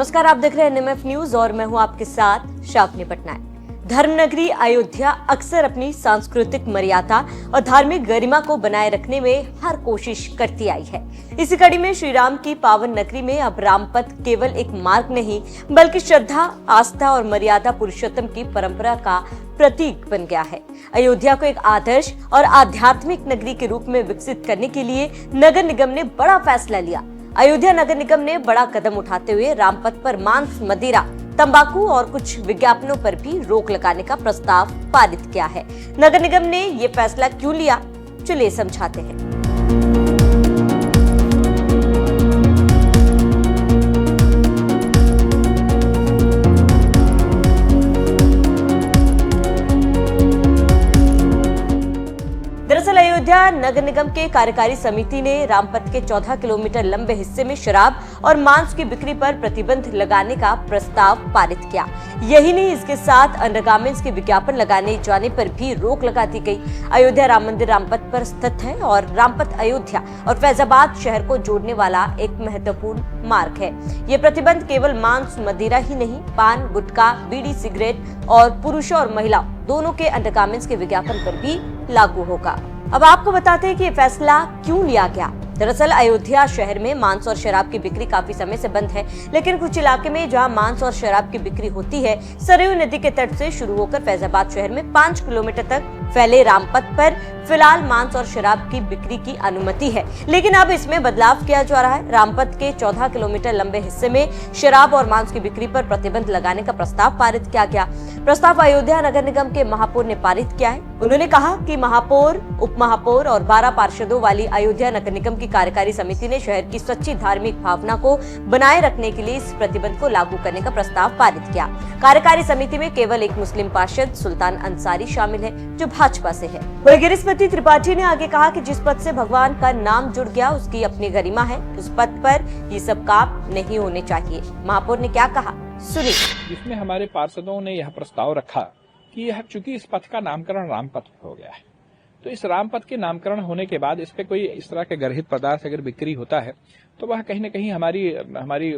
नमस्कार, आप देख रहे हैं एनएमएफ न्यूज और मैं हूं आपके साथ शावनी पटनायक। धर्मनगरी अयोध्या अक्सर अपनी सांस्कृतिक मर्यादा और धार्मिक गरिमा को बनाए रखने में हर कोशिश करती आई है। इसी कड़ी में श्री राम की पावन नगरी में अब रामपथ केवल एक मार्ग नहीं बल्कि श्रद्धा, आस्था और मर्यादा पुरुषोत्तम की परंपरा का प्रतीक बन गया है। अयोध्या को एक आदर्श और आध्यात्मिक नगरी के रूप में विकसित करने के लिए नगर निगम ने बड़ा फैसला लिया। अयोध्या नगर निगम ने बड़ा कदम उठाते हुए रामपथ पर मांस, मदिरा, तंबाकू और कुछ विज्ञापनों पर भी रोक लगाने का प्रस्ताव पारित किया है। नगर निगम ने ये फैसला क्यों लिया, चलिए समझाते हैं। दरअसल अयोध्या नगर निगम के कार्यकारी समिति ने रामपथ के 14 किलोमीटर लंबे हिस्से में शराब और मांस की बिक्री पर प्रतिबंध लगाने का प्रस्ताव पारित किया। यही नहीं, इसके साथ अंडरगारमेंट्स के विज्ञापन लगाने जाने पर भी रोक लगा दी गई। अयोध्या राम मंदिर रामपथ पर स्थित है और रामपथ अयोध्या और फैजाबाद शहर को जोड़ने वाला एक महत्वपूर्ण मार्ग है। ये प्रतिबंध केवल मांस, मदिरा ही नहीं, पान, गुटखा, बीड़ी, सिगरेट और पुरुषों और महिलाओं दोनों के अंडरगारमेंट्स के विज्ञापन पर भी लागू होगा। अब आपको बताते हैं कि ये फैसला क्यों लिया गया। दरअसल अयोध्या शहर में मांस और शराब की बिक्री काफी समय से बंद है, लेकिन कुछ इलाके में जहां मांस और शराब की बिक्री होती है, सरयू नदी के तट से शुरू होकर फैजाबाद शहर में 5 किलोमीटर तक फैले रामपथ पर फिलहाल मांस और शराब की बिक्री की अनुमति है। लेकिन अब इसमें बदलाव किया जा रहा है। रामपथ के 14 किलोमीटर लंबे हिस्से में शराब और मांस की बिक्री पर प्रतिबंध लगाने का प्रस्ताव पारित किया गया। प्रस्ताव अयोध्या नगर निगम के महापौर ने पारित किया है। उन्होंने कहा कि महापौर, उप महापौर और 12 पार्षदों वाली अयोध्या नगर निगम की कार्यकारी समिति ने शहर की सच्ची धार्मिक भावना को बनाए रखने के लिए इस प्रतिबंध को लागू करने का प्रस्ताव पारित किया। कार्यकारी समिति में केवल एक मुस्लिम पार्षद सुल्तान अंसारी शामिल है, जो भाजपा से है। वहीं गिरीशपति त्रिपाठी ने आगे कहा कि जिस पद से भगवान का नाम जुड़ गया उसकी अपनी गरिमा है, उस पद पर ये सब काम नहीं होने चाहिए। महापौर ने क्या कहा, सुनिए। इसमें हमारे पार्षदों ने यह प्रस्ताव रखा कि यह चूंकि इस पथ का नामकरण रामपथ हो गया है, तो इस रामपथ के नामकरण होने के बाद इस पे कोई इस तरह के गर्हित पदार्थ अगर बिक्री होता है तो वह कहीं न कहीं हमारी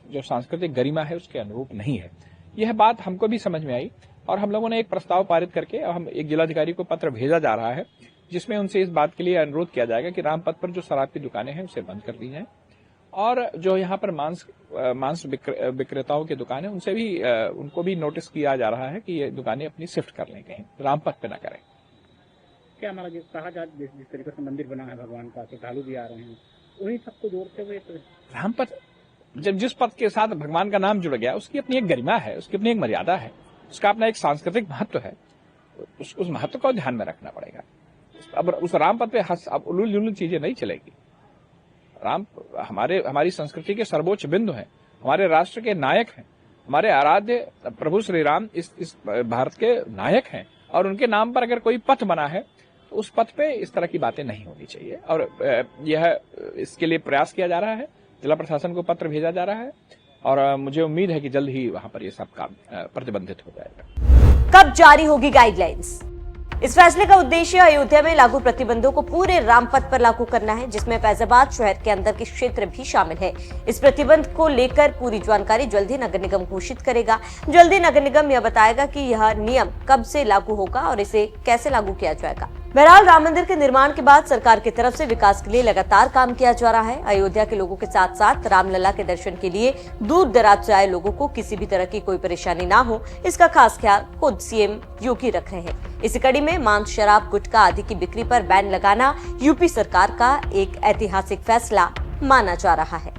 जो सांस्कृतिक गरिमा है उसके अनुरूप नहीं है। यह बात हमको भी समझ में आई और हम लोगों ने एक प्रस्ताव पारित करके हम एक जिलाधिकारी को पत्र भेजा जा रहा है, जिसमें उनसे इस बात के लिए अनुरोध किया जाएगा कि रामपथ पर जो शराब की दुकानें हैं उसे बंद कर दी जाए और जो यहाँ पर मांस विक्रेताओं की दुकानें उनसे भी उनको भी नोटिस किया जा रहा है कि ये दुकानें अपनी शिफ्ट कर लें, कहीं रामपथ पे न करें। क्या हमारा जिस तरीके से मंदिर बना है भगवान का, श्रद्धालु भी आ रहे हैं, उन्हीं सबको जोड़ते हुए तो रामपथ जब जिस पथ के साथ भगवान का नाम जुड़ गया उसकी अपनी एक गरिमा है, उसकी अपनी एक मर्यादा है, उसका अपना एक सांस्कृतिक महत्व है। उस महत्व को ध्यान में रखना पड़ेगा। अब उस रामपथ पे अब उलूल चीजें नहीं चलेगी। राम हमारी संस्कृति के सर्वोच्च बिंदु हैं, हमारे राष्ट्र के नायक हैं, हमारे आराध्य प्रभु श्री राम इस भारत के नायक हैं और उनके नाम पर अगर कोई पथ बना है तो उस पथ पे इस तरह की बातें नहीं होनी चाहिए। और यह इसके लिए प्रयास किया जा रहा है, जिला प्रशासन को पत्र भेजा जा रहा है और मुझे उम्मीद है कि जल्द ही वहां पर यह सब काम प्रतिबंधित हो जाएगा। कब जारी होगी गाइडलाइंस? इस फैसले का उद्देश्य अयोध्या में लागू प्रतिबंधों को पूरे रामपथ पर लागू करना है, जिसमें फैजाबाद शहर के अंदर के क्षेत्र भी शामिल है। इस प्रतिबंध को लेकर पूरी जानकारी जल्द ही नगर निगम घोषित करेगा। जल्द ही नगर निगम यह बताएगा कि यह नियम कब से लागू होगा और इसे कैसे लागू किया जाएगा। बहरहाल राम मंदिर के निर्माण के बाद सरकार की तरफ से विकास के लिए लगातार काम किया जा रहा है। अयोध्या के लोगों के साथ साथ रामलला के दर्शन के लिए दूर दराज से आए लोगों को किसी भी तरह की कोई परेशानी ना हो, इसका खास ख्याल खुद सीएम योगी रख रहे हैं। इसी कड़ी में मांस, शराब, गुटखा आदि की बिक्री पर बैन लगाना यूपी सरकार का एक ऐतिहासिक फैसला माना जा रहा है।